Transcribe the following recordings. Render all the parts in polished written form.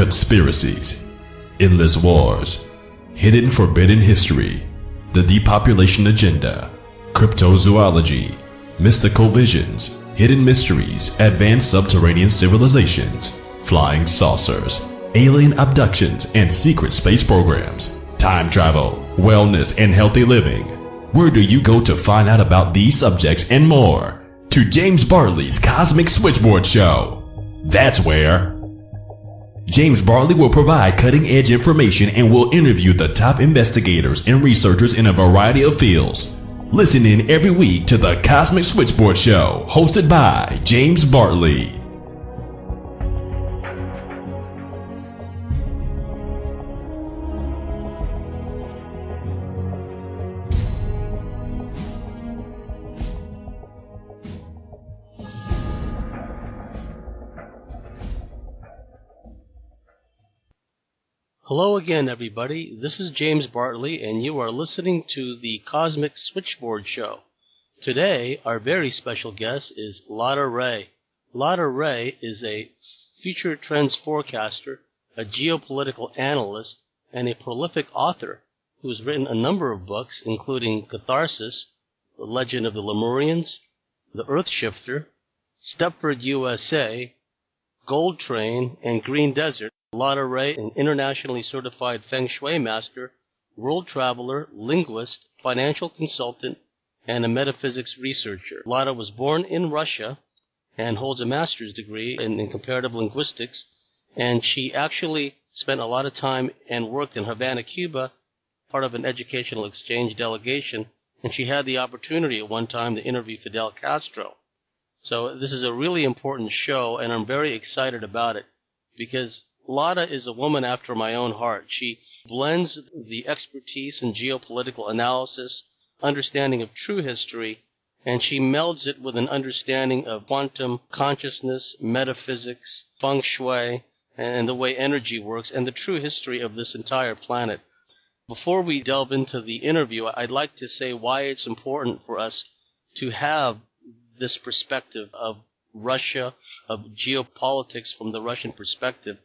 conspiracies, endless wars, hidden forbidden history, the depopulation agenda, cryptozoology, mystical visions, hidden mysteries, advanced subterranean civilizations, flying saucers, alien abductions and secret space programs, time travel, wellness and healthy living. Where do you go to find out about these subjects and more? To James Bartley's Cosmic Switchboard Show. That's where. James Bartley will provide cutting-edge information and will interview the top investigators and researchers in a variety of fields. Listen in every week to the Cosmic Switchboard Show, hosted by James Bartley. Hello again, everybody. This is James Bartley, and you are listening to the Cosmic Switchboard Show. Today, our very special guest is Lotta Ray. Lotta Ray is a future trends forecaster, a geopolitical analyst, and a prolific author who has written a number of books, including Catharsis, The Legend of the Lemurians, The Earth Shifter, Stepford, USA, Gold Train, and Green Desert. Lotta Ray, an internationally certified Feng Shui master, world traveler, linguist, financial consultant, and a metaphysics researcher. Lotta was born in Russia and holds a master's degree in comparative linguistics, and she actually spent a lot of time and worked in Havana, Cuba, part of an educational exchange delegation, and she had the opportunity at one time to interview Fidel Castro. So this is a really important show, and I'm very excited about it because Lotta is a woman after my own heart. She blends the expertise in geopolitical analysis, understanding of true history, and she melds it with an understanding of quantum consciousness, metaphysics, feng shui, and the way energy works, and the true history of this entire planet. Before we delve into the interview, I'd like to say why it's important for us to have this perspective of Russia, of geopolitics from the Russian perspective.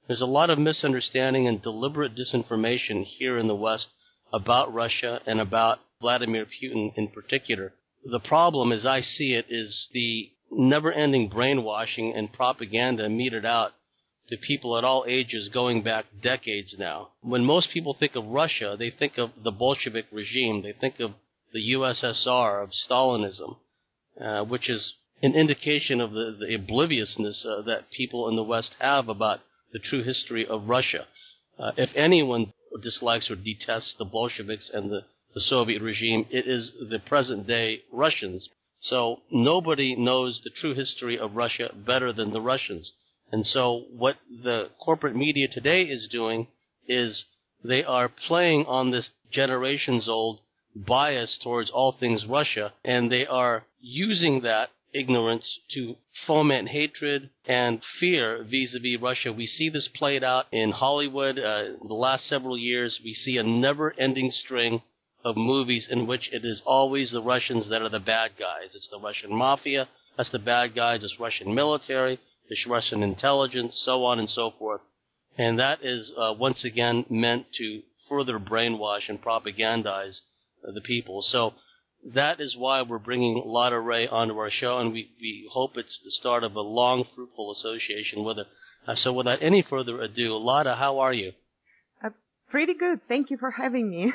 There's a lot of misunderstanding and deliberate disinformation here in the West about Russia and about Vladimir Putin in particular. The problem, as I see it, is the never-ending brainwashing and propaganda meted out to people at all ages going back decades now. When most people think of Russia, they think of the Bolshevik regime. They think of the USSR, of Stalinism, which is an indication of the obliviousness that people in the West have about the true history of Russia. If anyone dislikes or detests the Bolsheviks and the Soviet regime, it is the present-day Russians. So nobody knows the true history of Russia better than the Russians. And so what the corporate media today is doing is they are playing on this generations-old bias towards all things Russia, and they are using that ignorance to foment hatred and fear vis-a-vis Russia. We see this played out in Hollywood. The last several years, we see a never-ending string of movies in which it is always the Russians that are the bad guys. It's the Russian mafia, that's the bad guys, it's Russian military, it's Russian intelligence, so on and so forth. And that is once again meant to further brainwash and propagandize the people. So that is why we're bringing Lotta Ray onto our show, and we hope it's the start of a long, fruitful association with her. So without any further ado, Lotta, how are you? Pretty good. Thank you for having me.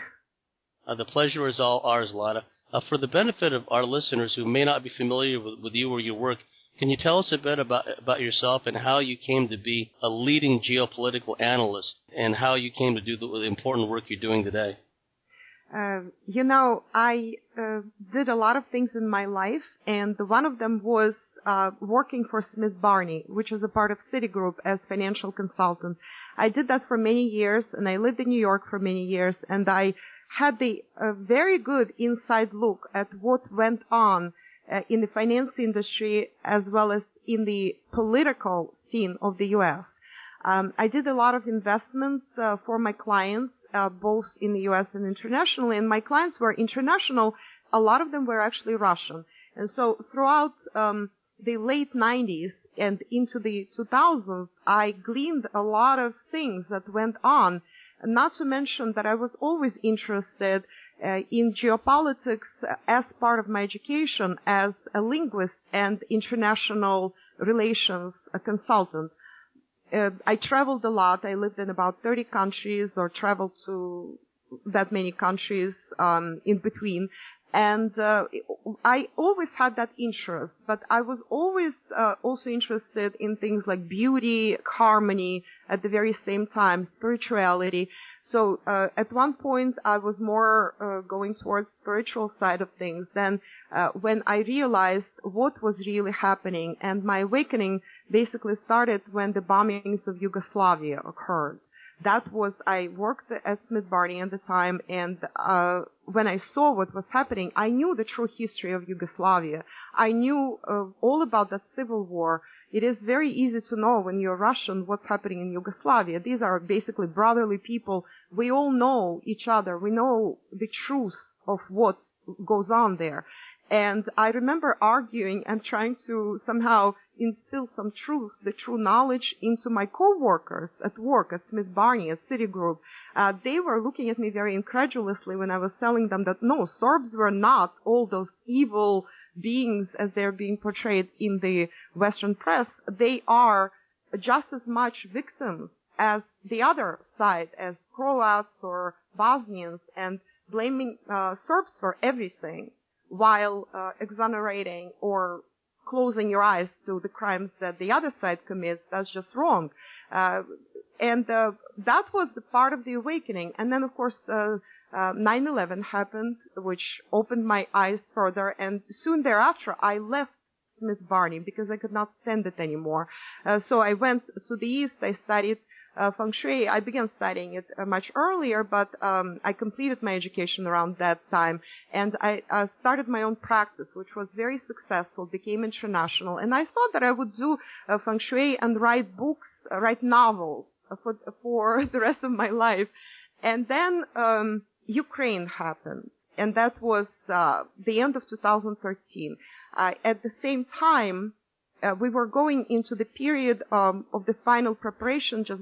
The pleasure is all ours, Lotta. For the benefit of our listeners who may not be familiar with you or your work, can you tell us a bit about yourself and how you came to be a leading geopolitical analyst and how you came to do the important work you're doing today? I did a lot of things in my life, and one of them was working for Smith Barney, which is a part of Citigroup, as financial consultant. I did that for many years, and I lived in New York for many years, and I had the very good inside look at what went on in the finance industry as well as in the political scene of the U.S. I did a lot of investments for my clients, both in the U.S. and internationally, and my clients were international. A lot of them were actually Russian. And so throughout the late 90s and into the 2000s, I gleaned a lot of things that went on. Not to mention that I was always interested in geopolitics as part of my education as a linguist and international relations consultant. I traveled a lot. I lived in about 30 countries or traveled to that many countries in between. And I always had that interest, but I was always also interested in things like beauty, harmony, at the very same time, spirituality. So at one point, I was more going towards spiritual side of things. Then when I realized what was really happening, and my awakening basically started when the bombings of Yugoslavia occurred. That was, I worked at Smith Barney at the time, and when I saw what was happening, I knew the true history of Yugoslavia. I knew all about that civil war. It is very easy to know when you're Russian what's happening in Yugoslavia. These are basically brotherly people. We all know each other. We know the truth of what goes on there. And I remember arguing and trying to somehow instill some truth, the true knowledge into my co-workers at work, at Smith Barney, at Citigroup. They were looking at me very incredulously when I was telling them that no, Serbs were not all those evil beings as they're being portrayed in the Western press. They are just as much victims as the other side, as Croats or Bosnians, and blaming Serbs for everything, while exonerating or closing your eyes to the crimes that the other side commits. That's just wrong. And that was the part of the awakening. And then, of course, 9/11 happened, which opened my eyes further. And soon thereafter, I left Smith Barney because I could not stand it anymore. So I went to the East. I studied Feng Shui. I began studying it much earlier, but I completed my education around that time, and I started my own practice, which was very successful, became international, and I thought that I would do Feng Shui and write books, write novels for the rest of my life. And then Ukraine happened, and that was the end of 2013. At the same time, we were going into the period of the final preparation, just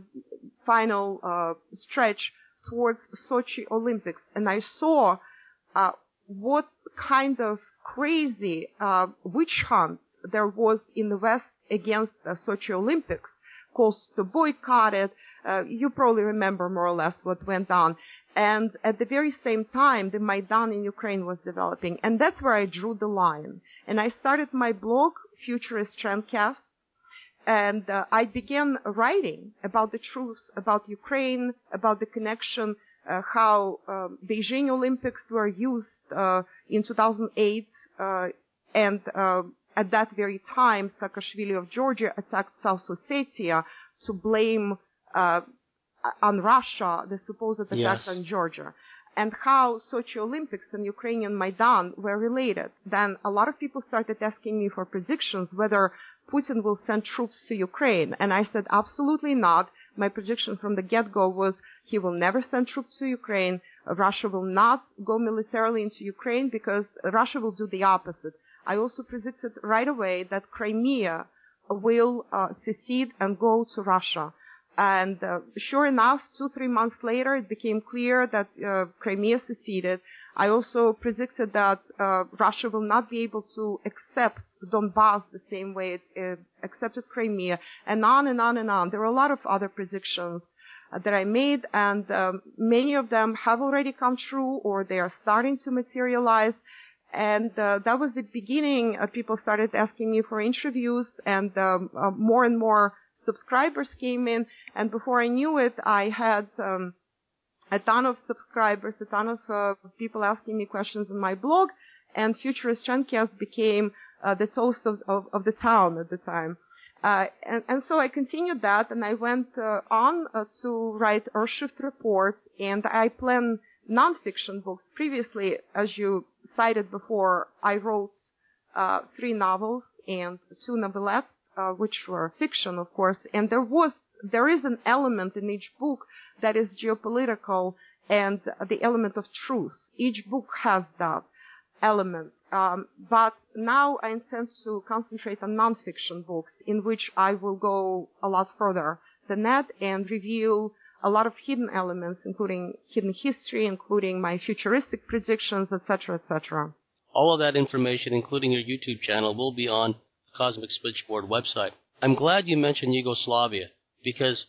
final stretch towards Sochi Olympics. And I saw what kind of crazy witch hunt there was in the West against Sochi Olympics, calls to boycott it. You probably remember more or less what went on. And at the very same time, the Maidan in Ukraine was developing. And that's where I drew the line. And I started my blog, Futurist Trendcast, and I began writing about the truth about Ukraine, about the connection, how Beijing Olympics were used in 2008, and at that very time, Saakashvili of Georgia attacked South Ossetia to blame on Russia the supposed attack on Georgia. And how Sochi Olympics and Ukrainian Maidan were related. Then a lot of people started asking me for predictions whether Putin will send troops to Ukraine. And I said, absolutely not. My prediction from the get-go was he will never send troops to Ukraine. Russia will not go militarily into Ukraine because Russia will do the opposite. I also predicted right away that Crimea will secede and go to Russia. And sure enough, 2-3 months later, it became clear that Crimea seceded. I also predicted that Russia will not be able to accept Donbass the same way it accepted Crimea, and on and on and on. There were a lot of other predictions that I made, and many of them have already come true, or they are starting to materialize. And that was the beginning. People started asking me for interviews, and more and more subscribers came in, and before I knew it, I had a ton of subscribers, a ton of people asking me questions on my blog, and Futurist Trendcast became the toast of the town at the time. And so I continued that, and I went on to write Earthshift Report, and I plan nonfiction books. Previously, as you cited before, I wrote 3 novels and 2 novelettes, which were fiction, of course, and there is an element in each book that is geopolitical and the element of truth. Each book has that. elements. But now I intend to concentrate on nonfiction books in which I will go a lot further than that and reveal a lot of hidden elements, including hidden history, including my futuristic predictions, etc., etc. All of that information, including your YouTube channel, will be on the Cosmic Switchboard website. I'm glad you mentioned Yugoslavia, because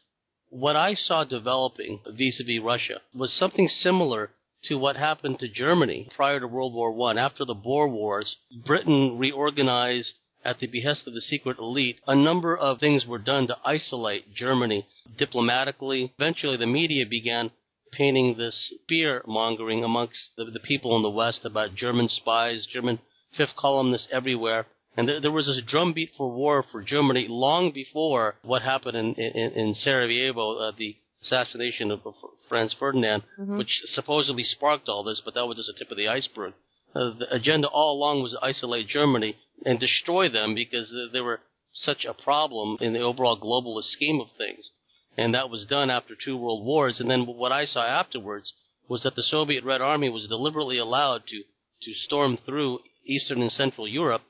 what I saw developing vis-a-vis Russia was something similar to what happened to Germany prior to World War I. After the Boer Wars, Britain reorganized at the behest of the secret elite. A number of things were done to isolate Germany diplomatically. Eventually, the media began painting this fear-mongering amongst the people in the West about German spies, German fifth columnists everywhere. And there was this drumbeat for war for Germany long before what happened in Sarajevo, the assassination of Franz Ferdinand, which supposedly sparked all this, but that was just the tip of the iceberg. The agenda all along was to isolate Germany and destroy them because they were such a problem in the overall globalist scheme of things. And that was done after 2 world wars. And then what I saw afterwards was that the Soviet Red Army was deliberately allowed to storm through Eastern and Central Europe,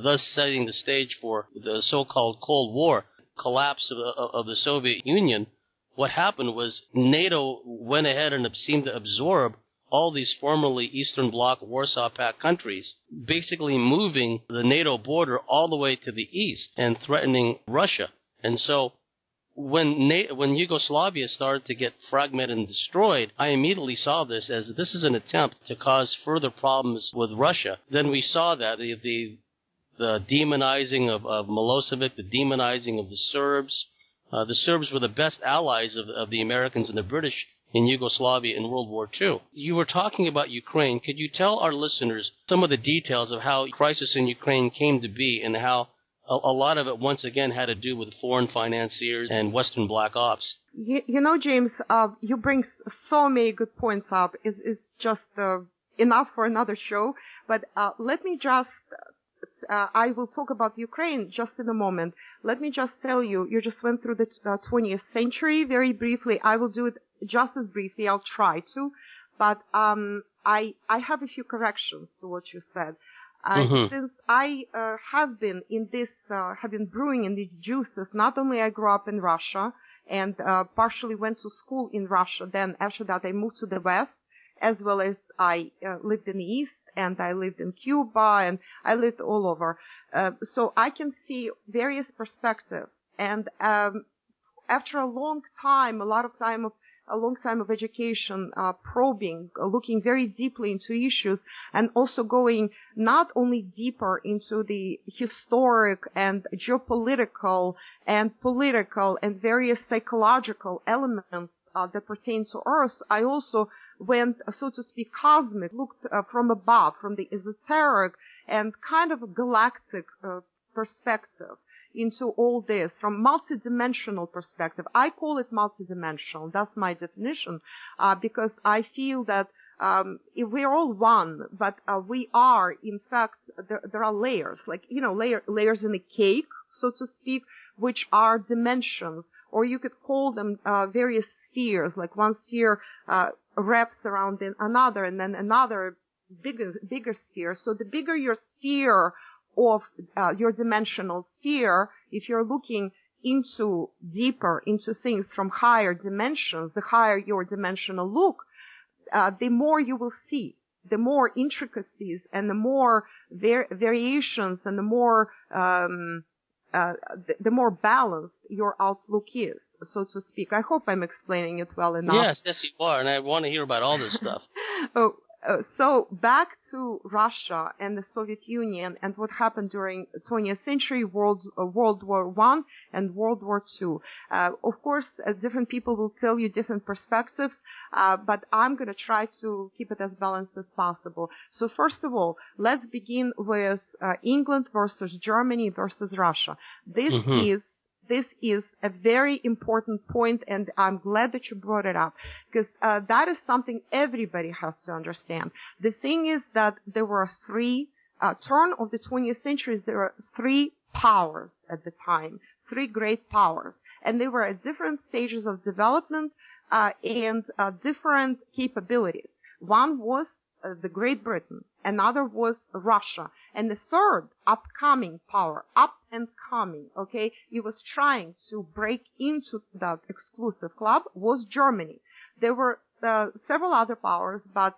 thus setting the stage for the so-called Cold War, collapse of the Soviet Union. What happened was NATO went ahead and seemed to absorb all these formerly Eastern Bloc Warsaw Pact countries, basically moving the NATO border all the way to the east and threatening Russia. And so when Yugoslavia started to get fragmented and destroyed, I immediately saw this as this is an attempt to cause further problems with Russia. Then we saw that the demonizing of Milosevic, the demonizing of the Serbs. The Serbs were the best allies of the Americans and the British in Yugoslavia in World War II. You were talking about Ukraine. Could you tell our listeners some of the details of how the crisis in Ukraine came to be and how a lot of it, once again, had to do with foreign financiers and Western black ops? You know, James, you bring so many good points up. It's just enough for another show. But let me just... I will talk about Ukraine just in a moment. Let me just tell you, you just went through the 20th century very briefly. I will do it just as briefly. I'll try to. But I have a few corrections to what you said. Since I have been brewing in these juices, not only I grew up in Russia and partially went to school in Russia. Then after that, I moved to the West, as well as I lived in the East. And I lived in Cuba, and I lived all over. So I can see various perspectives. And after a long time of education, probing, looking very deeply into issues, and also going not only deeper into the historic and geopolitical and political and various psychological elements that pertain to Earth, I also went, so to speak, cosmic, looked from above, from the esoteric and kind of a galactic perspective into all this, from multidimensional perspective. I call it multidimensional. That's my definition, because I feel that we're all one, but we are, in fact, there are layers, like, you know, layers in a cake, so to speak, which are dimensions, or you could call them various spheres, like one sphere wraps around another, and then another bigger sphere. So the bigger your sphere of your dimensional sphere, if you're looking deeper into things from higher dimensions, the higher your dimensional look, the more you will see, the more intricacies and the more variations and the more balanced your outlook is, so to speak. I hope I'm explaining it well enough. Yes, you are, and I want to hear about all this stuff. So back to Russia and the Soviet Union and what happened during 20th century, World War I and World War II. Of course, different people will tell you different perspectives, but I'm going to try to keep it as balanced as possible. So first of all, let's begin with England versus Germany versus Russia. This is a very important point, and I'm glad that you brought it up, because that is something everybody has to understand. The thing is that there were turn of the 20th century, there were 3 powers at the time, 3 great powers, and they were at different stages of development and different capabilities. One was the Great Britain, another was Russia, and the third upcoming power, up and coming, okay, it was trying to break into that exclusive club, was Germany. There were several other powers, but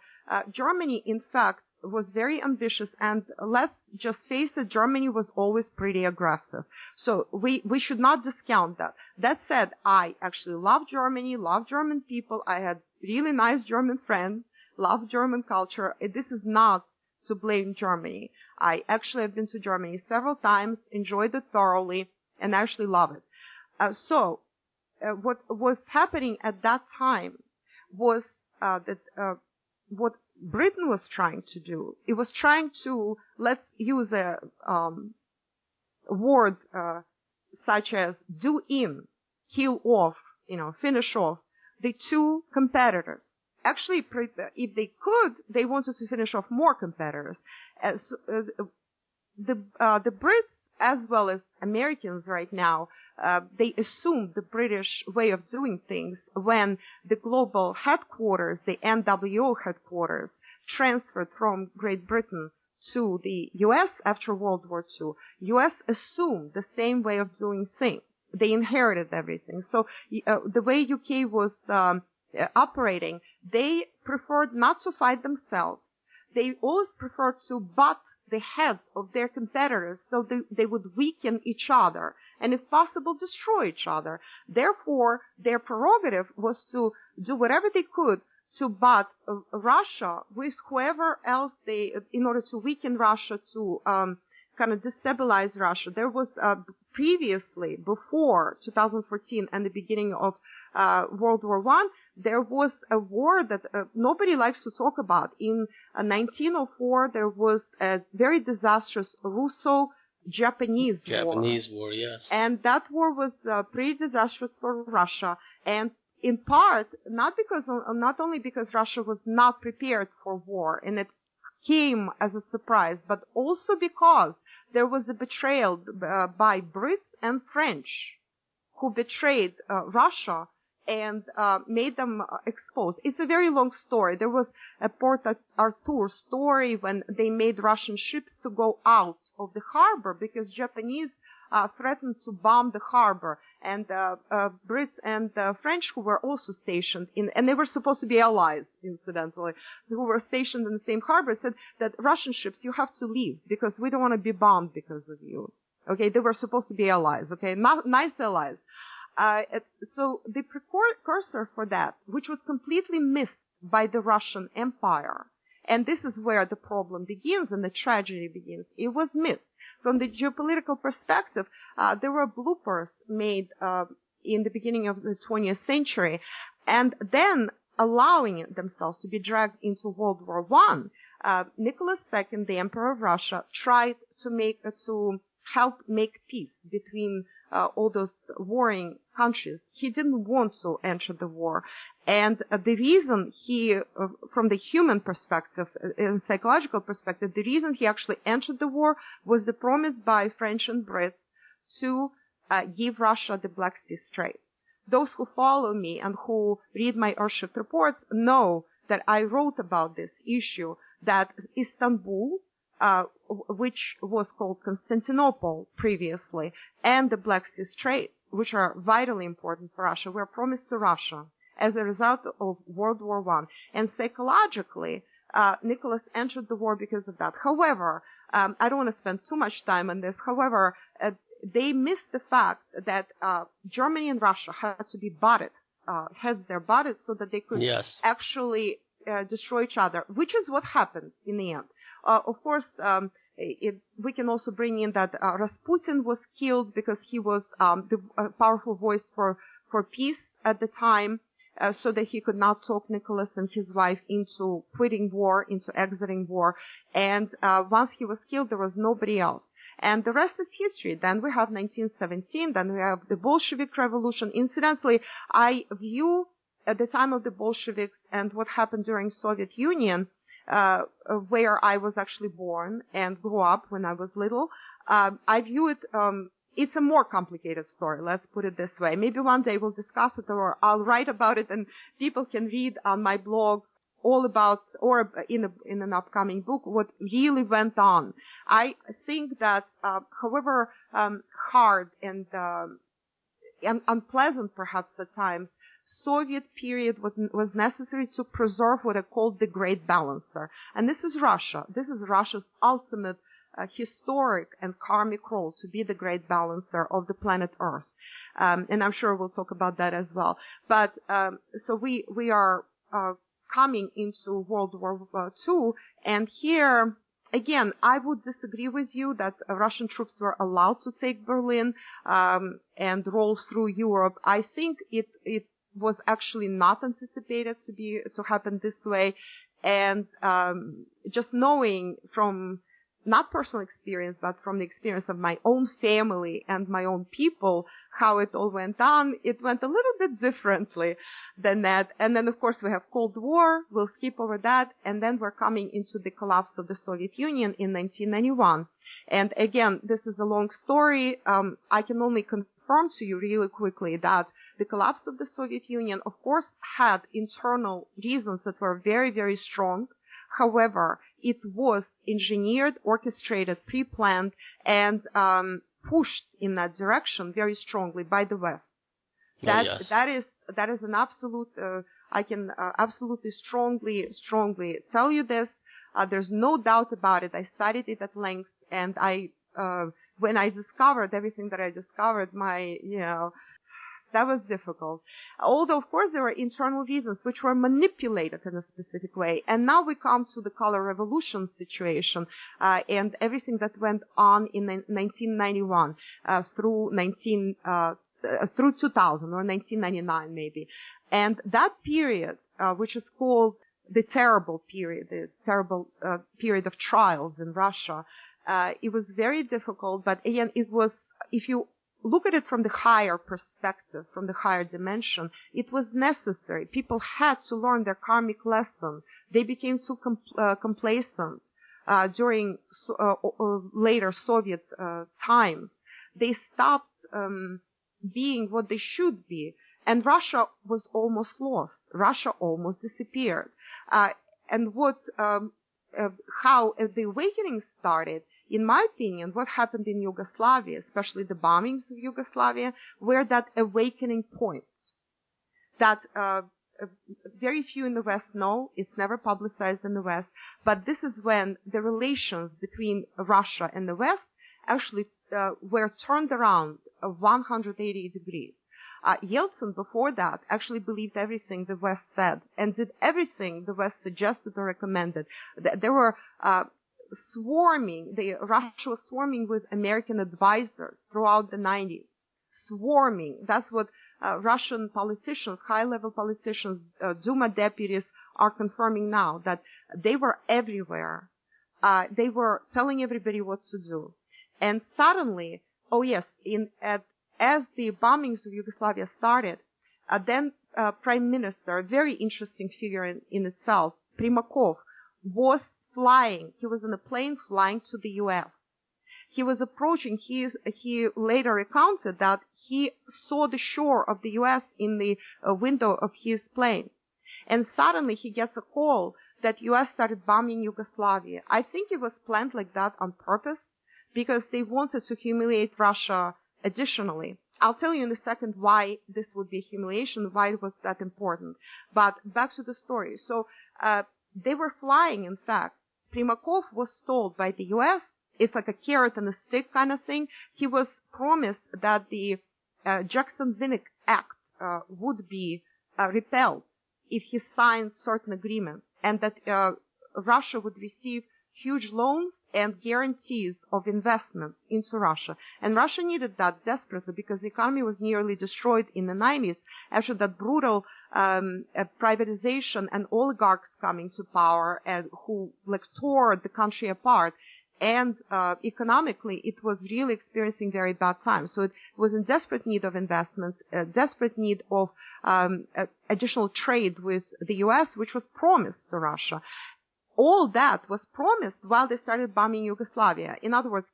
Germany, in fact, was very ambitious, and let's just face it, Germany was always pretty aggressive. So we should not discount that. That said, I actually love Germany, love German people. I had really nice German friends, love German culture. This is not to blame Germany. I actually have been to Germany several times, enjoyed it thoroughly, and actually love it. What was happening at that time was that what Britain was trying to do, it was trying to, let's use a word such as do in, kill off, finish off the two competitors. Actually, if they could, they wanted to finish off more competitors. The Brits, as well as Americans right now, they assumed the British way of doing things when the global headquarters, the NWO headquarters, transferred from Great Britain to the U.S. after World War II. U.S. assumed the same way of doing things. They inherited everything. So the way UK was operating, they preferred not to fight themselves. They always preferred to butt the heads of their competitors so they would weaken each other and, if possible, destroy each other. Therefore, their prerogative was to do whatever they could to butt Russia with whoever else in order to weaken Russia, to kind of destabilize Russia. There was previously, before 2014 and the beginning of World War I, there was a war that nobody likes to talk about. In 1904, there was a very disastrous Russo-Japanese war, yes. And that war was pretty disastrous for Russia. And in part, not only because Russia was not prepared for war and it came as a surprise, but also because there was a betrayal by Brits and French, who betrayed Russia and made them exposed. It's a very long story. There was a Port Arthur story when they made Russian ships to go out of the harbor because Japanese threatened to bomb the harbor. And Brits and French, who were also stationed and they were supposed to be allies, incidentally, who were stationed in the same harbor, said that Russian ships, you have to leave because we don't want to be bombed because of you. Okay, they were supposed to be allies. Okay, nice allies. So the precursor for that, which was completely missed by the Russian Empire, and this is where the problem begins and the tragedy begins, it was missed. From the geopolitical perspective, there were bloopers made in the beginning of the 20th century, and then allowing themselves to be dragged into World War I. Nicholas II, the Emperor of Russia, tried to help make peace between all those warring countries. He didn't want to enter the war. And the reason from the human perspective and psychological perspective, the reason he actually entered the war was the promise by French and Brits to give Russia the Black Sea Strait. Those who follow me and who read my Earthshift reports know that I wrote about this issue, that Istanbul, which was called Constantinople previously, and the Black Sea Strait, which are vitally important for Russia, were promised to Russia as a result of World War I. And psychologically, Nicholas entered the war because of that. However, I don't want to spend too much time on this. However, they missed the fact that Germany and Russia had to be butted, heads their butted, so that they could actually destroy each other, which is what happened in the end. Of course, we can also bring in that Rasputin was killed because he was the powerful voice for peace at the time, so that he could not talk Nicholas and his wife into quitting war, into exiting war. And once he was killed, there was nobody else. And the rest is history. Then we have 1917. Then we have the Bolshevik Revolution. Incidentally, I view at the time of the Bolsheviks and what happened during Soviet Union, where I was actually born and grew up when I was little, I view it, it's a more complicated story, let's put it this way. Maybe one day we'll discuss it, or I'll write about it and people can read on my blog all about, or in an upcoming book, what really went on. I think that, however hard and unpleasant perhaps at times, Soviet period was necessary to preserve what I called the Great Balancer. And this is Russia. This is Russia's ultimate historic and karmic role, to be the Great Balancer of the planet Earth. And I'm sure we'll talk about that as well. But so we are coming into World War II, and here again, I would disagree with you that Russian troops were allowed to take Berlin and roll through Europe. I think it was actually not anticipated to happen this way, and just knowing from not personal experience, but from the experience of my own family and my own people, how it all went on, it went a little bit differently than that. And then, of course, we have Cold War. We'll skip over that. And then we're coming into the collapse of the Soviet Union in 1991. And again, this is a long story. I can only confirm to you really quickly that the collapse of the Soviet Union, of course, had internal reasons that were very, very strong. However, it was engineered, orchestrated, pre-planned, and pushed in that direction very strongly by the West. That is an absolute. I can absolutely strongly tell you this. There's no doubt about it. I studied it at length, and when I discovered everything that I discovered, that was difficult. Although, of course, there were internal reasons which were manipulated in a specific way. And now we come to the color revolution situation and everything that went on in 1991 through 2000 or 1999 maybe. And that period, which is called the terrible period of trials in Russia, it was very difficult. But again, it was, if you look at it from the higher perspective, from the higher dimension, it was necessary. People had to learn their karmic lesson. They became too complacent during later Soviet times. They stopped being what they should be. And Russia was almost lost. Russia almost disappeared. And how the awakening started, in my opinion, what happened in Yugoslavia, especially the bombings of Yugoslavia, were that awakening point that very few in the West know. It's never publicized in the West. But this is when the relations between Russia and the West actually were turned around 180 degrees. Yeltsin, before that, actually believed everything the West said and did everything the West suggested or recommended. There were Russia was swarming with American advisors throughout the 90s. Swarming. That's what Russian politicians, high-level politicians, Duma deputies are confirming now, that they were everywhere. They were telling everybody what to do. And suddenly, as the bombings of Yugoslavia started, then Prime Minister, a very interesting figure in itself, Primakov, was flying. He was in a plane flying to the U.S. He was approaching. He later recounted that he saw the shore of the U.S. in the window of his plane. And suddenly he gets a call that U.S. started bombing Yugoslavia. I think it was planned like that on purpose because they wanted to humiliate Russia additionally. I'll tell you in a second why this would be humiliation, why it was that important. But back to the story. So they were flying, in fact. Primakov was told by the U.S., it's like a carrot and a stick kind of thing. He was promised that the Jackson-Vinnik Act would be repelled if he signed certain agreements, and that Russia would receive huge loans and guarantees of investment into Russia. And Russia needed that desperately because the economy was nearly destroyed in the 90s after that brutal privatization and oligarchs coming to power and who tore the country apart. And economically, it was really experiencing very bad times. So it was in desperate need of investments, desperate need of additional trade with the U.S., which was promised to Russia. All that was promised while they started bombing Yugoslavia. In other words,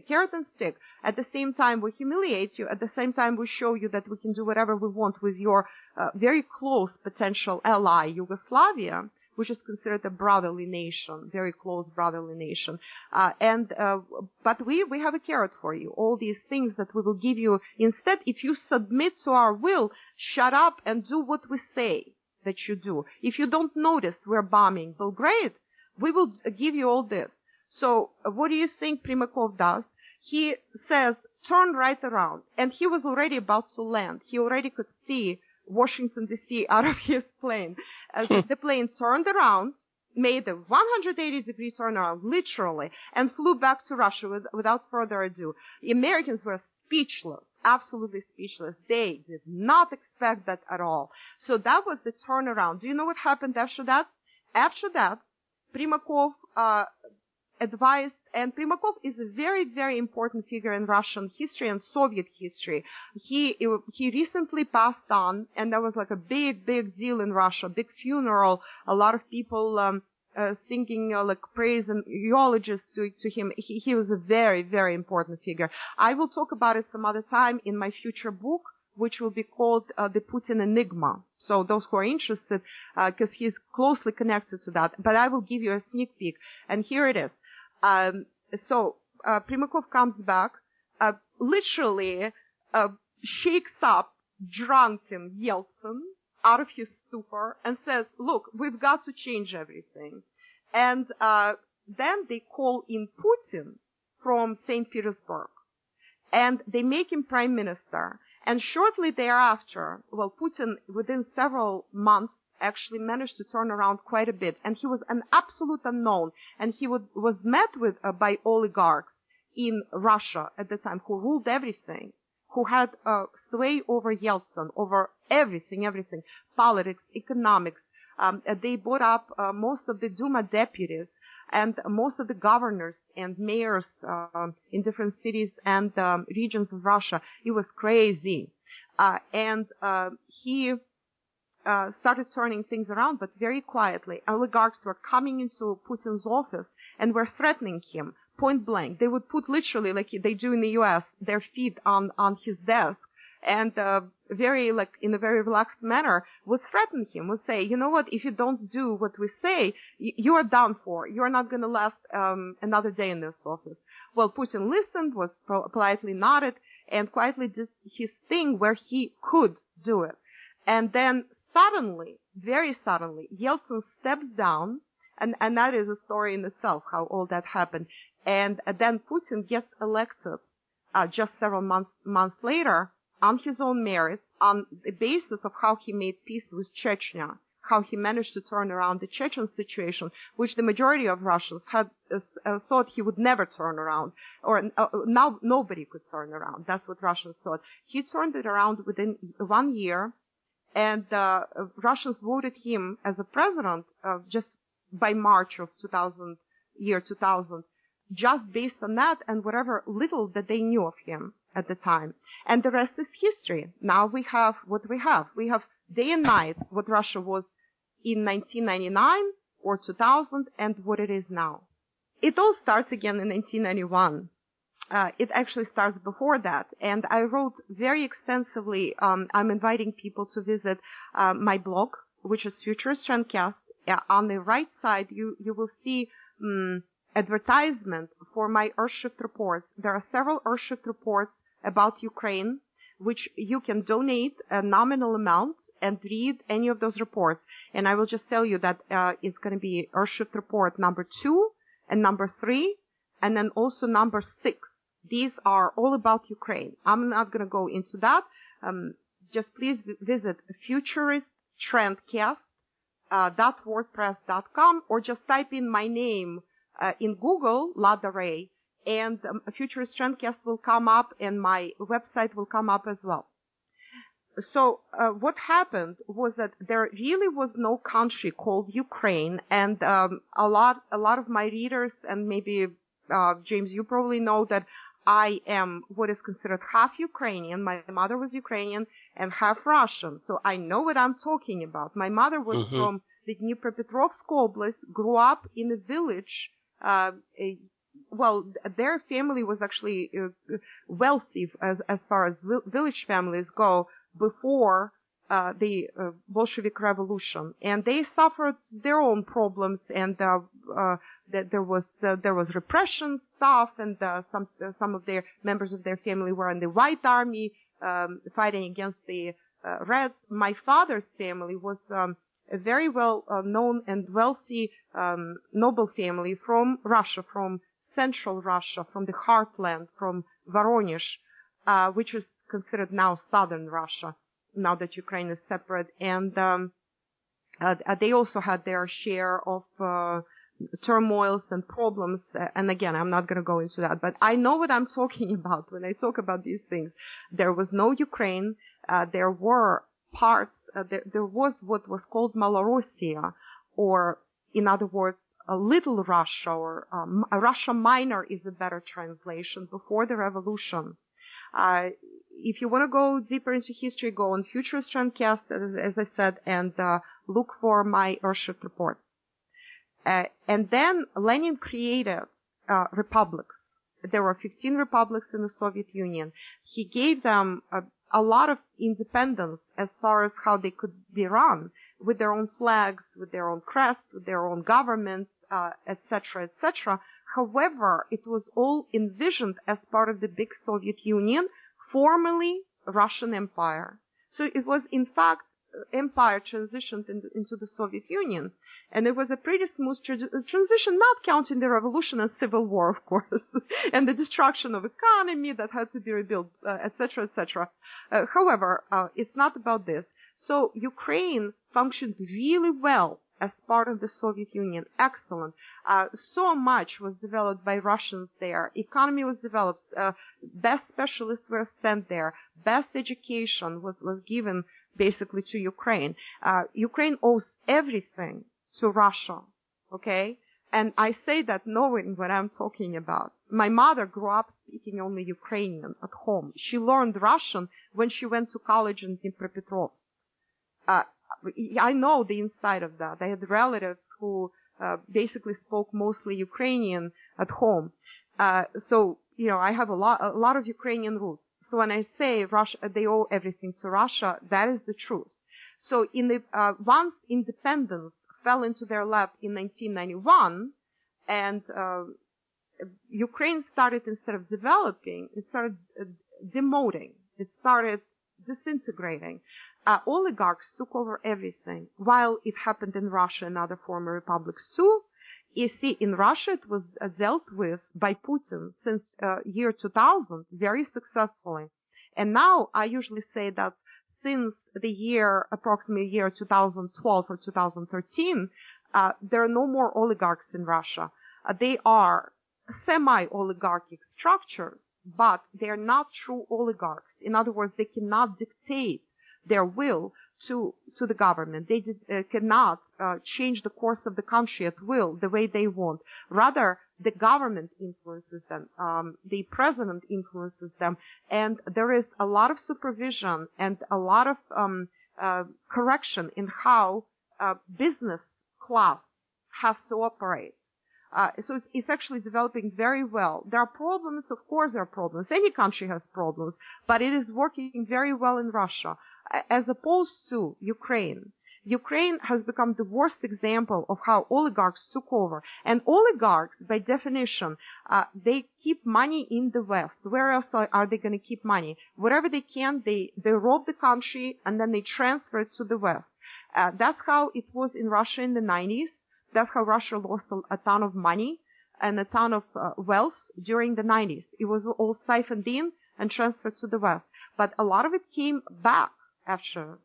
carrot and stick. At the same time, we humiliate you. At the same time, we show you that we can do whatever we want with your very close potential ally, Yugoslavia, which is considered a brotherly nation, very close brotherly nation. But we have a carrot for you. All these things that we will give you. Instead, if you submit to our will, shut up and do what we say that you do. If you don't notice we're bombing Belgrade, we will give you all this. So what do you think Primakov does? He says, turn right around. And he was already about to land. He already could see Washington, D.C. out of his plane. As the plane turned around, made a 180-degree turnaround, literally, and flew back to Russia without further ado. The Americans were speechless, absolutely speechless. They did not expect that at all. So that was the turnaround. Do you know what happened after that? After that, Primakov advised, and Primakov is a very, very important figure in Russian history and Soviet history. He recently passed on, and that was like a big, big deal in Russia, big funeral, a lot of people singing like praise and eulogies to him. He was a very, very important figure. I will talk about it some other time in my future book, which will be called The Putin Enigma. So those who are interested, because he's closely connected to that. But I will give you a sneak peek. And here it is. So Primakov comes back, literally shakes up drunken Yeltsin out of his stupor and says, look, we've got to change everything. And then they call in Putin from St. Petersburg. And they make him prime minister. And shortly thereafter, well, Putin, within several months, actually managed to turn around quite a bit. And he was an absolute unknown. And he was met with by oligarchs in Russia at the time who ruled everything, who had sway over Yeltsin, over everything, politics, economics. They bought up most of the Duma deputies and most of the governors and mayors in different cities and regions of Russia. It was crazy. And he started turning things around, but very quietly. Oligarchs were coming into Putin's office and were threatening him point blank. They would put literally, like they do in the U.S., their feet on his desk and in a very relaxed manner would threaten him, would say, you know what, if you don't do what we say, you are done for. You are not going to last another day in this office. Well, Putin listened, was politely nodded, and quietly did his thing where he could do it. And then suddenly, very suddenly, Yeltsin steps down, and that is a story in itself, how all that happened. And then Putin gets elected just several months later on his own merits, on the basis of how he made peace with Chechnya, how he managed to turn around the Chechen situation, which the majority of Russians had thought he would never turn around, or now nobody could turn around. That's what Russians thought. He turned it around within 1 year, and Russians voted him as a president just by March of 2000, just based on that and whatever little that they knew of him at the time. And the rest is history. Now we have what we have. We have day and night what Russia was in 1999 or 2000 and what it is now. It all starts again in 1991. It actually starts before that. And I wrote very extensively. I'm inviting people to visit my blog, which is Futurist Trendcast. On the right side, you will see advertisement for my Earthshift reports. There are several Earthshift reports about Ukraine, which you can donate a nominal amount and read any of those reports. And I will just tell you that it's going to be Earthshift report number 2 and number 3, and then also number 6. These are all about Ukraine. I'm not going to go into that. Just please visit futuristtrendcast.wordpress.com or just type in my name in Google, Lada Ray, and Futurist Trendcast will come up and my website will come up as well. So what happened was that there really was no country called Ukraine, and a lot of my readers, and maybe James, you probably know that I am what is considered half Ukrainian. My mother was Ukrainian and half Russian, so I know what I'm talking about. My mother was from the Dnipropetrovsk Oblast, grew up in a village. Well, their family was actually wealthy as far as village families go before Bolshevik Revolution, and they suffered their own problems, and that there was repression stuff, and some of their members of their family were in the White Army fighting against the Reds. My father's family was a very well known and wealthy noble family from Russia, from Central Russia, from the heartland, from Voronezh, which is considered now southern Russia, now that Ukraine is separate. And they also had their share of turmoils and problems. And again, I'm not going to go into that, but I know what I'm talking about when I talk about these things. There was no Ukraine. There were parts, there was what was called Malorussia, or in other words, a little Russia, or a Russia Minor is a better translation, before the revolution. If you want to go deeper into history, go on Futurist Trendcast, as I said, and look for my Earthshift reports. And then Lenin created republics. There were 15 republics in the Soviet Union. He gave them a lot of independence as far as how they could be run, with their own flags, with their own crests, with their own governments, etc., etc. However, it was all envisioned as part of the big Soviet Union, formerly Russian Empire. So it was, in fact, empire transitioned into the Soviet Union. And it was a pretty smooth transition, not counting the revolution and civil war, of course, and the destruction of economy that had to be rebuilt, etc., etc. However, it's not about this. So Ukraine functioned really well as part of the Soviet Union. Excellent. So much was developed by Russians there. Economy was developed. Best specialists were sent there. Best education was given basically to Ukraine. Ukraine owes everything to Russia. Okay? And I say that knowing what I'm talking about. My mother grew up speaking only Ukrainian at home. She learned Russian when she went to college in Dnipropetrovsk. I know the inside of that. I had relatives who basically spoke mostly Ukrainian at home. So, I have a lot of Ukrainian roots. So when I say Russia, they owe everything to Russia, that is the truth. So once independence fell into their lap in 1991, and Ukraine started, instead of developing, it started demoting. It started disintegrating. Oligarchs took over everything, while it happened in Russia and other former republics too. You see, in Russia, it was dealt with by Putin since year 2000 very successfully. And now I usually say that since the approximately year 2012 or 2013, there are no more oligarchs in Russia. They are semi-oligarchic structures, but they are not true oligarchs. In other words, they cannot dictate their will to the government. They cannot change the course of the country at will, the way they want. Rather, the government influences them. The president influences them. And there is a lot of supervision and a lot of correction in how business class has to operate. So it's actually developing very well. There are problems, of course there are problems. Any country has problems, but it is working very well in Russia, as opposed to Ukraine. Ukraine has become the worst example of how oligarchs took over. And oligarchs, by definition, they keep money in the West. Where else are they going to keep money? Wherever they can, they rob the country and then they transfer it to the West. That's how it was in Russia in the 90s. That's how Russia lost a ton of money and a ton of wealth during the 90s. It was all siphoned in and transferred to the West. But a lot of it came back after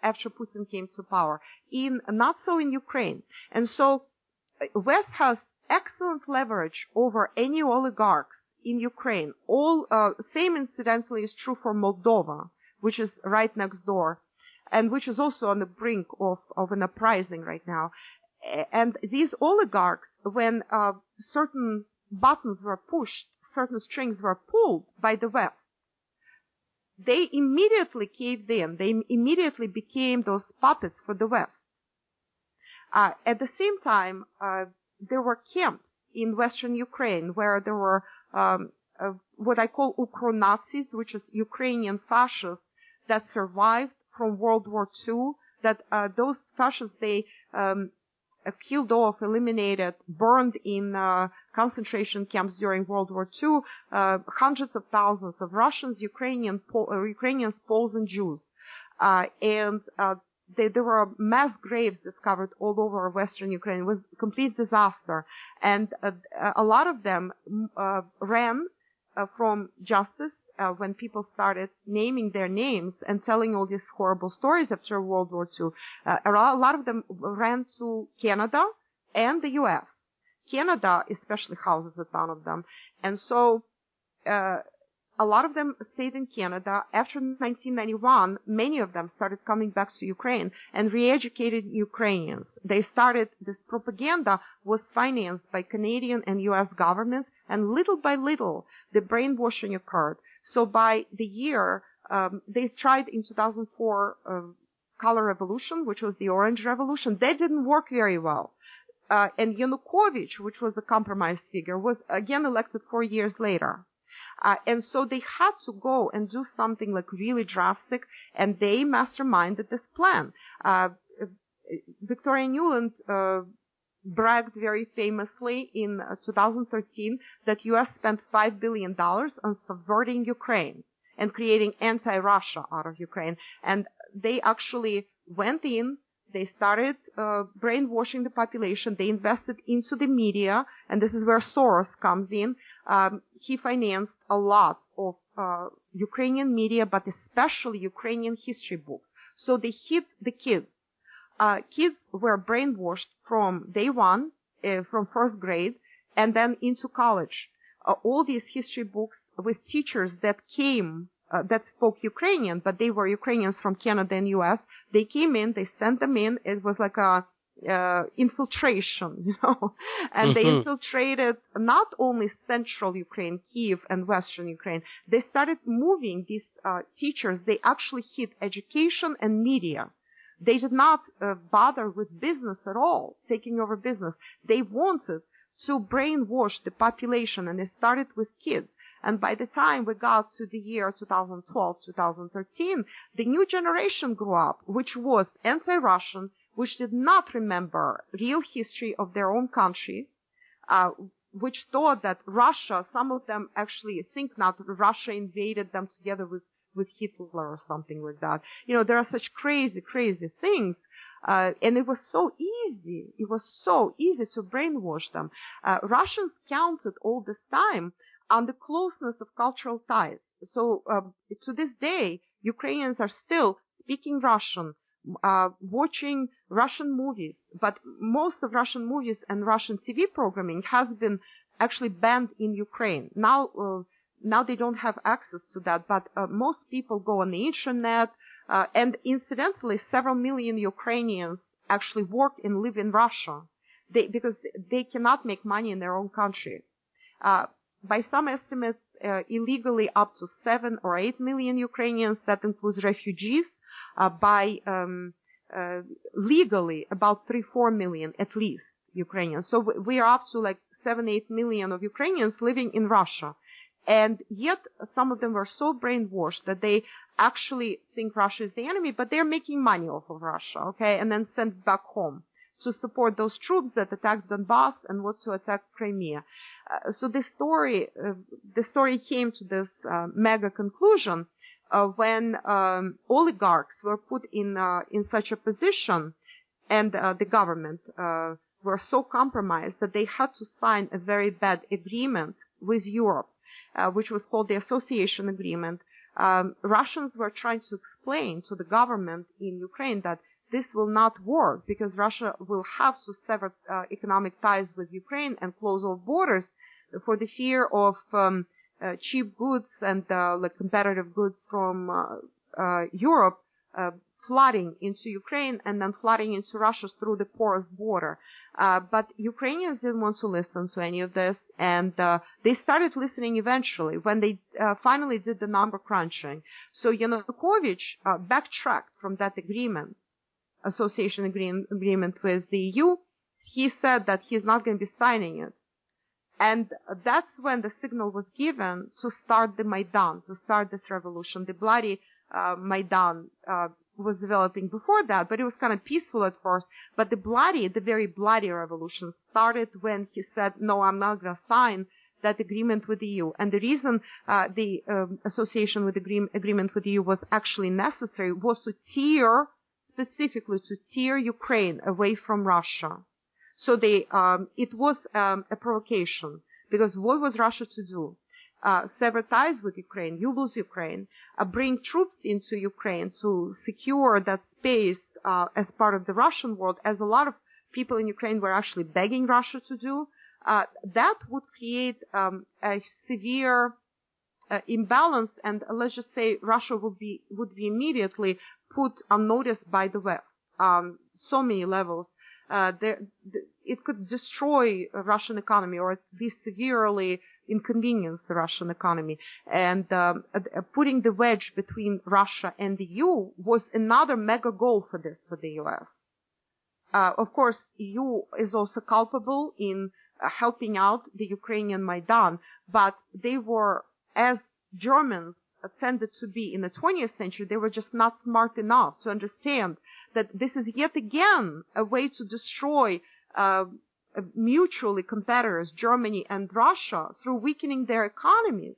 Putin came to power. Not so in Ukraine. And so West has excellent leverage over any oligarchs in Ukraine. Same incidentally is true for Moldova, which is right next door, and which is also on the brink of an uprising right now. And these oligarchs, when certain buttons were pushed, certain strings were pulled by the West, they immediately caved in. They immediately became those puppets for the West. At the same time, there were camps in Western Ukraine where there were what I call Ukro-Nazis, which is Ukrainian fascists that survived from World War II that those fascists, they killed off, eliminated, burned in concentration camps during World War II, hundreds of thousands of Russians, Ukrainians, Poles, and Jews. There were mass graves discovered all over Western Ukraine. It was a complete disaster. And a lot of them ran from justice when people started naming their names and telling all these horrible stories after World War II. A lot of them ran to Canada and the U.S. Canada especially houses a ton of them. And so a lot of them stayed in Canada. After 1991, many of them started coming back to Ukraine and re-educated Ukrainians. This propaganda was financed by Canadian and U.S. governments, and little by little, the brainwashing occurred. So by the year, they tried in 2004 color revolution, which was the Orange Revolution. That didn't work very well. And Yanukovych, which was a compromise figure, was again elected 4 years later. And so they had to go and do something like really drastic, and they masterminded this plan. Victoria Nuland bragged very famously in 2013 that U.S. spent $5 billion on subverting Ukraine and creating anti-Russia out of Ukraine. And they actually went in, they started brainwashing the population, they invested into the media, and this is where Soros comes in. He financed a lot of Ukrainian media, but especially Ukrainian history books. So they hit the kids. Kids were brainwashed from day one, from first grade, and then into college. All these history books with teachers that came, that spoke Ukrainian, but they were Ukrainians from Canada and U.S. They came in, they sent them in. It was like a infiltration, you know, and they infiltrated not only central Ukraine, Kiev, and western Ukraine. They started moving these teachers. They actually hit education and media. They did not bother with business at all, taking over business. They wanted to brainwash the population, and they started with kids. And by the time we got to the year 2012, 2013, the new generation grew up, which was anti-Russian, which did not remember real history of their own country, which thought that Russia, some of them actually think now that Russia invaded them together with Hitler or something like that. You know, there are such crazy, crazy things. And it was so easy. It was so easy to brainwash them. Russians counted all this time on the closeness of cultural ties. So to this day, Ukrainians are still speaking Russian, watching Russian movies. But most of Russian movies and Russian TV programming has been actually banned in Ukraine. Now they don't have access to that, but most people go on the internet. And incidentally, several million Ukrainians actually work and live in Russia because they cannot make money in their own country. By some estimates, illegally up to 7 or 8 million Ukrainians, that includes refugees. Legally, about 3-4 million at least Ukrainians. So we are up to like 7-8 million of Ukrainians living in Russia. And yet some of them were so brainwashed that they actually think Russia is the enemy, but they're making money off of Russia, okay, and then sent back home to support those troops that attacked Donbass and want to attack Crimea. So the story came to this mega conclusion when oligarchs were put in such a position, and the government were so compromised that they had to sign a very bad agreement with Europe, which was called the Association Agreement. Russians were trying to explain to the government in Ukraine that this will not work because Russia will have to sever economic ties with Ukraine and close all borders for the fear of cheap goods and like competitive goods from Europe flooding into Ukraine and then flooding into Russia through the porous border. But Ukrainians didn't want to listen to any of this, and they started listening eventually when they finally did the number crunching. So Yanukovych backtracked from that agreement, association agreement with the EU. He said that he's not going to be signing it. And that's when the signal was given to start the Maidan, to start this revolution, the bloody Maidan, was developing before that, but it was kind of peaceful at first. But the very bloody revolution started when he said, no, I'm not going to sign that agreement with the EU. And the reason the association with agreement with the EU was actually necessary was specifically to tear Ukraine away from Russia. So it was a provocation, because what was Russia to do? Sever ties with Ukraine, you lose Ukraine, bring troops into Ukraine to secure that space as part of the Russian world, as a lot of people in Ukraine were actually begging Russia to do. That would create a severe imbalance, and let's just say Russia would be immediately put on notice by the West. So many levels. It could destroy the Russian economy, or at least severely inconvenience the Russian economy. And putting the wedge between Russia and the EU was another mega goal for the U.S. Of course, EU is also culpable in helping out the Ukrainian Maidan, but they were, as Germans tended to be in the 20th century, they were just not smart enough to understand that this is yet again a way to destroy mutually competitors, Germany and Russia, through weakening their economies.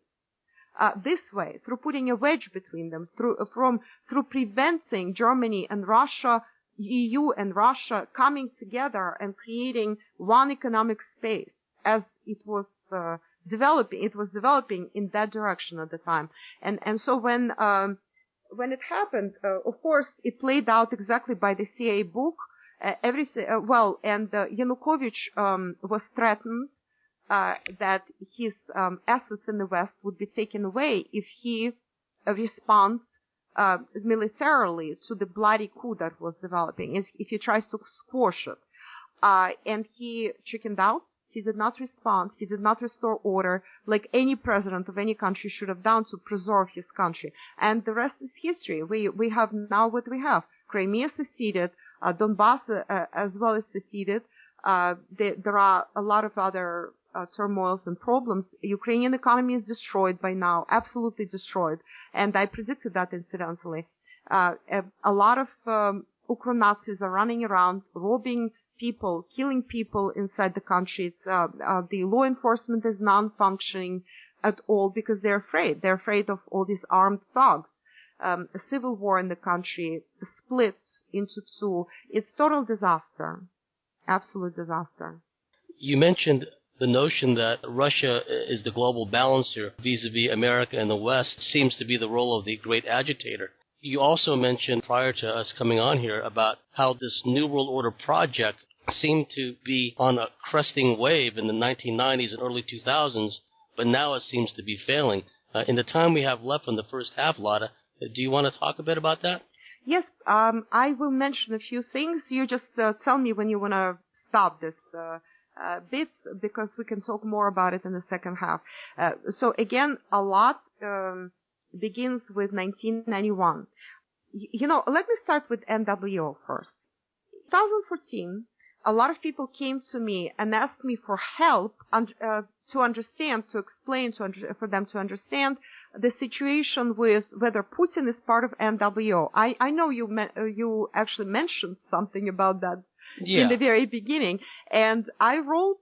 This way, through putting a wedge between them, through preventing Germany and Russia, EU and Russia coming together and creating one economic space, as it was developing. It was developing in that direction at the time. And so when it happened, of course, it played out exactly by the CIA book. Yanukovych was threatened that his assets in the West would be taken away if he responds militarily to the bloody coup that was developing, if he tries to squash it. And he chickened out. He did not respond. He did not restore order like any president of any country should have done to preserve his country. And the rest is history. We have now what we have. Crimea seceded. Donbass as well as seceded. There are a lot of other turmoils and problems. Ukrainian economy is destroyed by now, absolutely destroyed. And I predicted that incidentally. A lot of Ukro-Nazis are running around, robbing people, killing people inside the country. The law enforcement is non-functioning at all because they're afraid. They're afraid of all these armed thugs. A civil war in the country, splits into two. It's total disaster. Absolute disaster. You mentioned the notion that Russia is the global balancer vis-a-vis America and the West seems to be the role of the great agitator. You also mentioned prior to us coming on here about how this New World Order project seemed to be on a cresting wave in the 1990s and early 2000s, but now it seems to be failing. In the time we have left in the first half, Lada, do you want to talk a bit about that? Yes, I will mention a few things. You just tell me when you want to stop this bit, because we can talk more about it in the second half. So again, a lot begins with 1991. Let me start with NWO first. 2014, a lot of people came to me and asked me for help to understand, to explain, for them to understand the situation with whether Putin is part of NWO. I know you actually mentioned something about that in the very beginning, and I wrote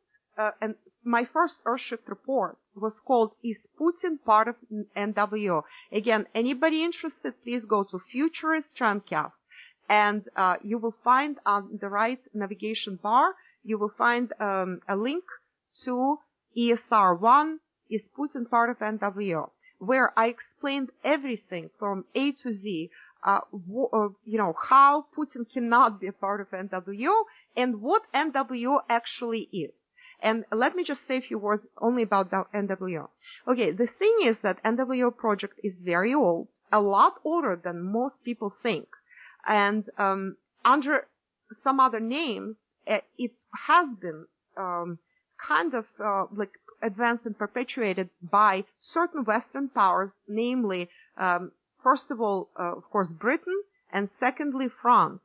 and my first Earthshift report was called "Is Putin Part of NWO?" Again, anybody interested, please go to Futurist Trendcast, and you will find on the right navigation bar, you will find a link to ESR1, Is Putin Part of NWO? Where I explained everything from A to Z, how Putin cannot be a part of NWO and what NWO actually is. And let me just say a few words only about the NWO. Okay, the thing is that NWO project is very old, a lot older than most people think. And under some other names, it has been kind of advanced and perpetuated by certain Western powers, namely, first of all, of course, Britain, and secondly, France,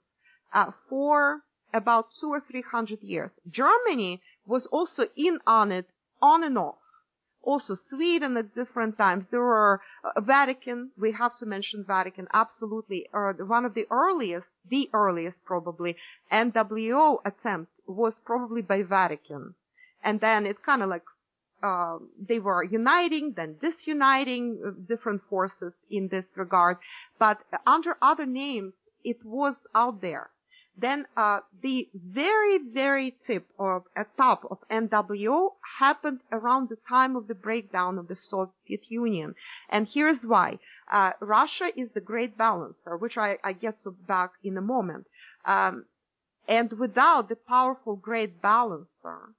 for about 200 or 300 years. Germany was also in on it, on and off. Also Sweden at different times. There were Vatican. We have to mention Vatican. Absolutely. One of the earliest probably, NWO attempt was probably by Vatican. And then it kind of like, they were uniting, then disuniting different forces in this regard. But under other names, it was out there. Then the very, very top of NWO happened around the time of the breakdown of the Soviet Union. And here's why. Russia is the great balancer, which I get to back in a moment. And without the powerful great balancer,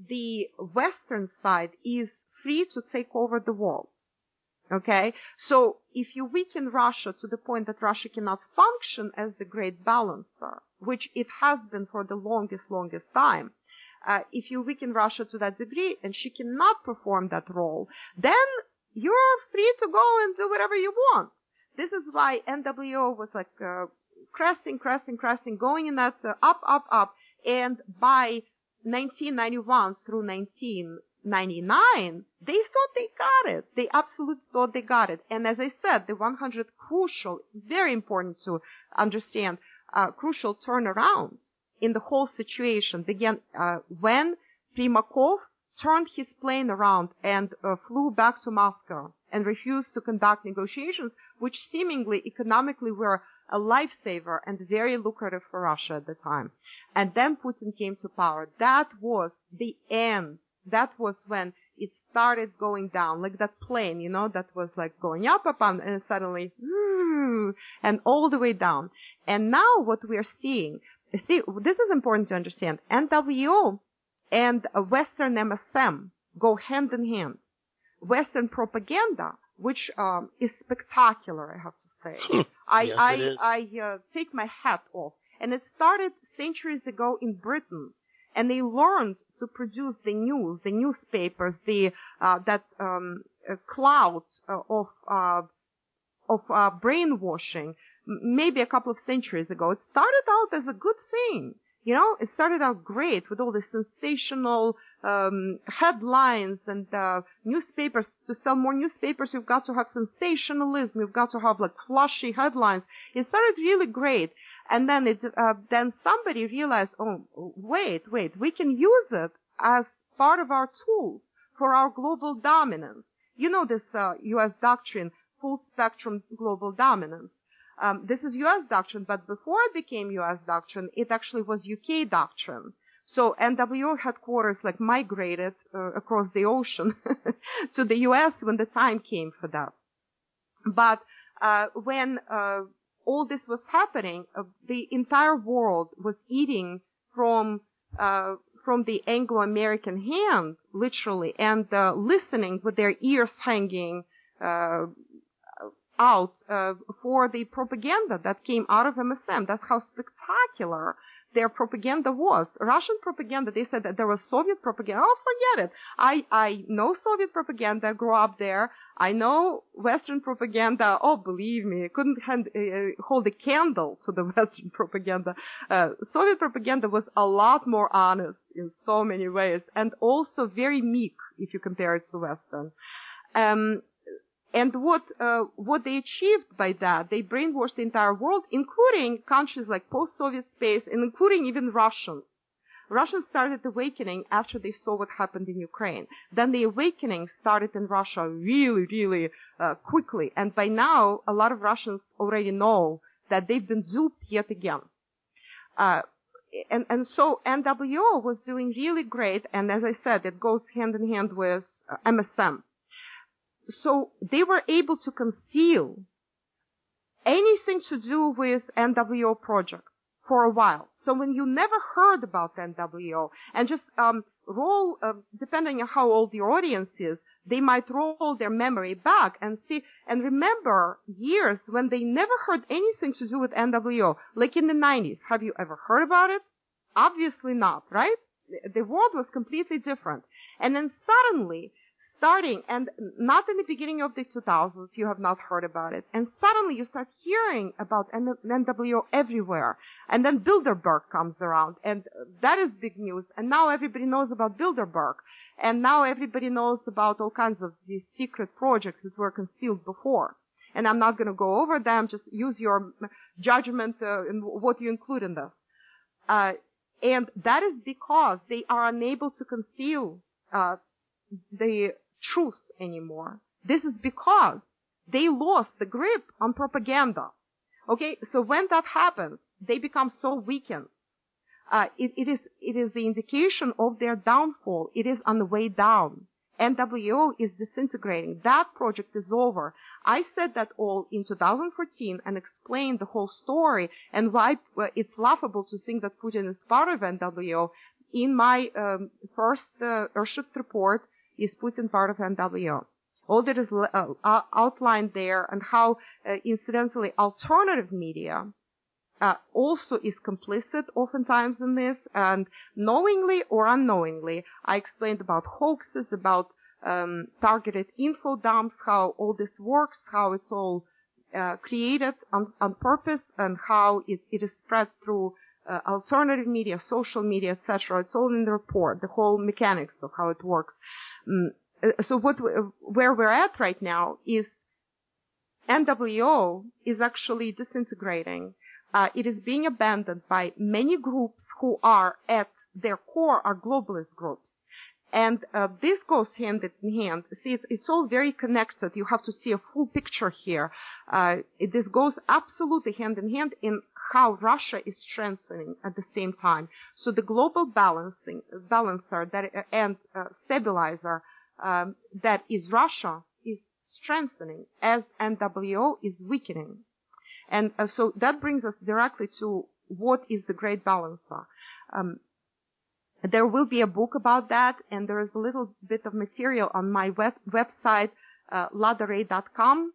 the Western side is free to take over the world. Okay? So if you weaken Russia to the point that Russia cannot function as the great balancer, which it has been for the longest time, if you weaken Russia to that degree and she cannot perform that role, then you're free to go and do whatever you want. This is why NWO was like cresting, going in that up. And by 1991 through 1999, they thought they got it. They absolutely thought they got it. And as I said, the 100 crucial, very important to understand, crucial turnarounds in the whole situation began when Primakov turned his plane around and flew back to Moscow and refused to conduct negotiations, which seemingly economically were a lifesaver and very lucrative for Russia at the time. And then Putin came to power. That was the end. That was when it started going down, like that plane, that was like going up, and suddenly, and all the way down. And now what we're seeing, this is important to understand. NWO and Western MSM go hand in hand. Western propaganda, which is spectacular, I have to say. I take my hat off. And it started centuries ago in Britain. And they learned to produce the news, the newspapers, that cloud of brainwashing, maybe a couple of centuries ago. It started out as a good thing. It started out great with all the sensational headlines and newspapers. To sell more newspapers, you've got to have sensationalism. You've got to have like flashy headlines. It started really great. And then then somebody realized, oh, wait, we can use it as part of our tools for our global dominance. This U.S. doctrine, full spectrum global dominance. This is U.S. doctrine, but before it became U.S. doctrine, it actually was UK doctrine. So NWO headquarters like migrated across the ocean to the U.S. when the time came for that. But when all this was happening, the entire world was eating from the Anglo-American hand, literally, and listening with their ears hanging out for the propaganda that came out of MSM. That's how spectacular their propaganda was. Russian propaganda, they said that there was Soviet propaganda. Oh, forget it. I know Soviet propaganda, grew up there. I know Western propaganda. Oh, believe me, I couldn't hold a candle to the Western propaganda. Soviet propaganda was a lot more honest in so many ways, and also very meek if you compare it to Western. And what they achieved by that, they brainwashed the entire world, including countries like post-Soviet space, and including even Russians. Russians started awakening after they saw what happened in Ukraine. Then the awakening started in Russia really, really quickly. And by now, a lot of Russians already know that they've been duped yet again. And so NWO was doing really great. And as I said, it goes hand in hand with MSM. So they were able to conceal anything to do with NWO project for a while. So when you never heard about NWO, and just roll, depending on how old your audience is, they might roll their memory back and see and remember years when they never heard anything to do with NWO, like in the 90s. Have you ever heard about it? Obviously not, right? The world was completely different. And then suddenly starting, and not in the beginning of the 2000s, you have not heard about it. And suddenly you start hearing about NWO everywhere. And then Bilderberg comes around, and that is big news. And now everybody knows about Bilderberg. And now everybody knows about all kinds of these secret projects that were concealed before. And I'm not going to go over them, just use your judgment in what you include in this. And that is because they are unable to conceal the truth anymore. This is because they lost the grip on propaganda. Okay, so when that happens, they become so weakened. It is the indication of their downfall. It is on the way down. NWO is disintegrating. That project is over. I said that all in 2014 and explained the whole story and why it's laughable to think that Putin is part of NWO. In my first Earthshift report, is Putin part of NWO? All that is outlined there, and how, incidentally, alternative media also is complicit oftentimes in this, and knowingly or unknowingly, I explained about hoaxes, about targeted info dumps, how all this works, how it's all created on purpose, and how it is spread through alternative media, social media, etc. It's all in the report, the whole mechanics of how it works. So where we're at right now is NWO is actually disintegrating. It is being abandoned by many groups who are at their core are globalist groups. And this goes hand in hand. See, it's all very connected. You have to see a full picture here. This goes absolutely hand in hand in how Russia is strengthening at the same time. So the global balancer and stabilizer that is Russia is strengthening as NWO is weakening. And so that brings us directly to what is the Great Balancer. There will be a book about that, and there is a little bit of material on my website, ladaray.com,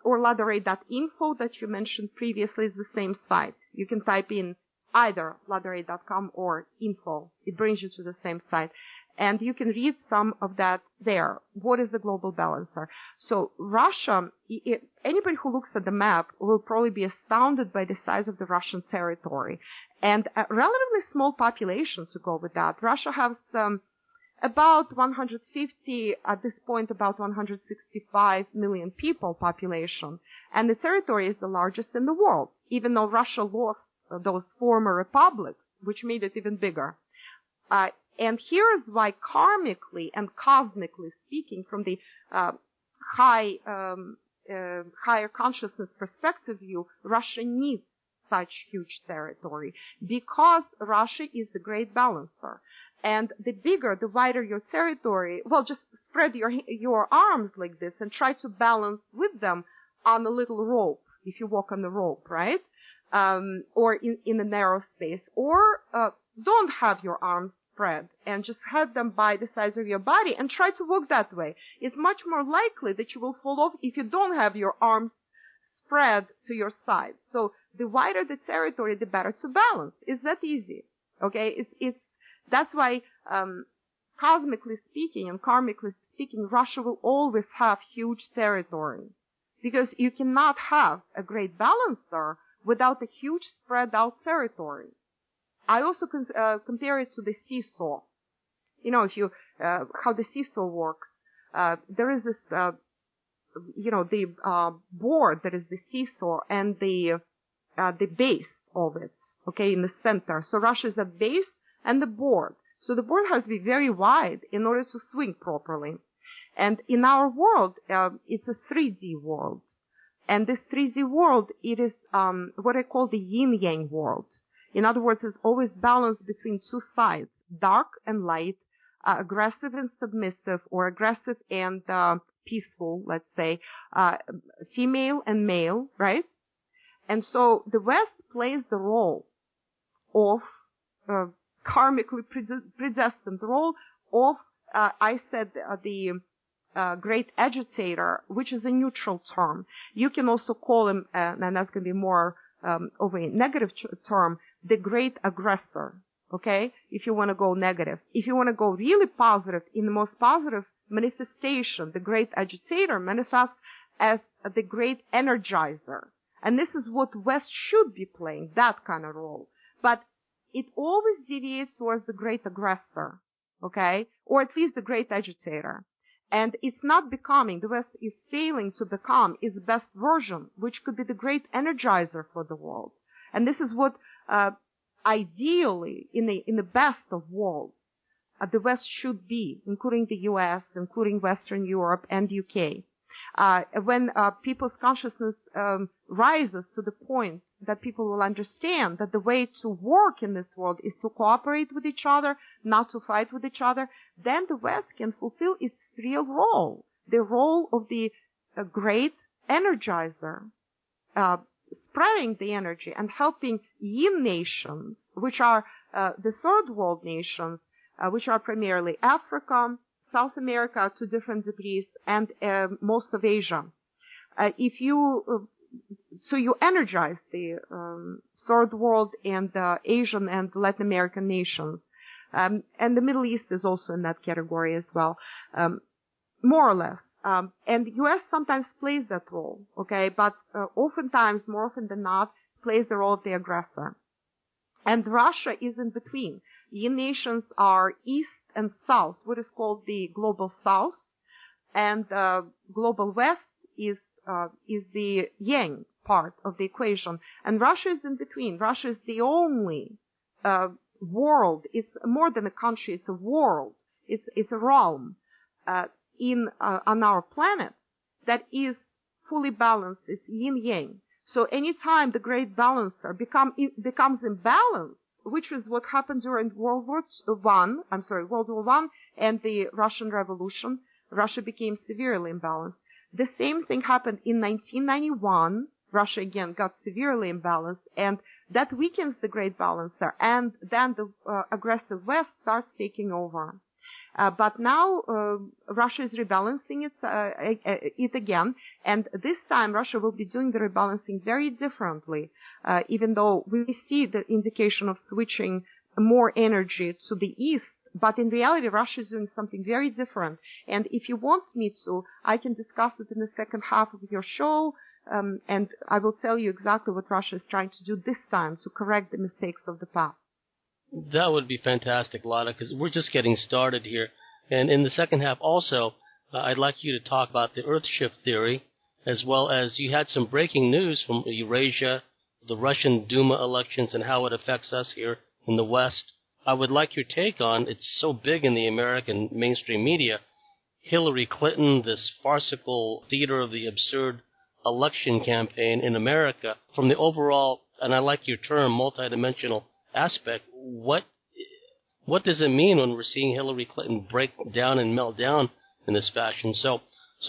or ladaray.info that you mentioned previously is the same site. You can type in either ladaray.com or info. It brings you to the same site. And you can read some of that there. What is the global balancer? So Russia, anybody who looks at the map will probably be astounded by the size of the Russian territory. And a relatively small population to go with that. Russia has about 150, at this point about 165 million people population. And the territory is the largest in the world, even though Russia lost those former republics, which made it even bigger. And here is why karmically and cosmically speaking, from the higher consciousness perspective view, Russia needs such huge territory because Russia is the great balancer. And the bigger, the wider your territory, well, just spread your arms like this and try to balance with them on a little rope, if you walk on the rope, right? Or in a narrow space. Or don't have your arms spread and just have them by the size of your body and try to walk that way. It's much more likely that you will fall off if you don't have your arms spread to your side. So the wider the territory, the better to balance. It's that easy. Okay? That's why, cosmically speaking and karmically speaking, Russia will always have huge territory. Because you cannot have a great balancer without a huge spread out territory. I also compare it to the seesaw. You know, how the seesaw works. There is this, the board that is the seesaw and the base of it, okay, in the center. So Russia is the base and the board. So the board has to be very wide in order to swing properly. And in our world, it's a 3D world. And this 3D world, it is what I call the yin-yang world. In other words, it's always balanced between two sides, dark and light, aggressive and submissive, or aggressive and peaceful, let's say, female and male, right? And so the West plays the role of karmically predestined role of, I said, the great agitator, which is a neutral term. You can also call him, and that's going to be more of a negative term, the great aggressor, okay? If you want to go negative. If you want to go really positive, in the most positive manifestation, the great agitator, manifests as the great energizer. And this is what West should be playing, that kind of role. But it always deviates towards the great aggressor, okay? Or at least the great agitator. And it's not becoming, the West is failing to become its best version, which could be the great energizer for the world. And this is what, ideally, in the best of worlds, the West should be, including the US, including Western Europe and UK. When people's consciousness rises to the point that people will understand that the way to work in this world is to cooperate with each other, not to fight with each other, then the West can fulfill its real role, the role of the great energizer, spreading the energy and helping yin nations, which are the third world nations, which are primarily Africa, South America to different degrees, and most of Asia. So you energize the third world and the Asian and Latin American nations. And the Middle East is also in that category as well, more or less. And the U.S. sometimes plays that role, okay, but oftentimes, more often than not, plays the role of the aggressor. And Russia is in between. Yin nations are East and South, what is called the Global South, and Global West is the Yang part of the equation. And Russia is in between. Russia is the only world. It's more than a country. It's a world. It's a realm on our planet that is fully balanced. It's yin yang. So anytime the great balancer becomes imbalanced, which is what happened during World War I and the Russian Revolution, Russia became severely imbalanced. The same thing happened in 1991. Russia again got severely imbalanced, and that weakens the great balancer, and then the aggressive West starts taking over. But now Russia is rebalancing it again, and this time Russia will be doing the rebalancing very differently, even though we see the indication of switching more energy to the east. But in reality, Russia is doing something very different. And if you want me to, I can discuss it in the second half of your show, and I will tell you exactly what Russia is trying to do this time to correct the mistakes of the past. That would be fantastic, Lada, because we're just getting started here. And in the second half also, I'd like you to talk about the Earth shift theory, as well as you had some breaking news from Eurasia, the Russian Duma elections, and how it affects us here in the West. I would like your take on, it's so big in the American mainstream media, Hillary Clinton, this farcical theater of the absurd election campaign in America, from the overall, and I like your term, multidimensional aspect. What does it mean when we're seeing Hillary Clinton break down and melt down in this fashion? So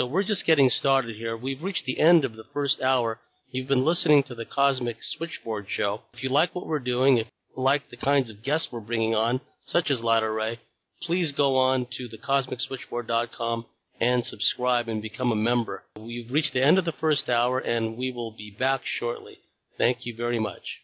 we're just getting started here. We've reached the end of the first hour. You've been listening to the Cosmic Switchboard Show. If you like what we're doing, if you like the kinds of guests we're bringing on, such as Lada Ray, please go on to thecosmicswitchboard.com and subscribe and become a member. We've reached the end of the first hour, and we will be back shortly. Thank you very much.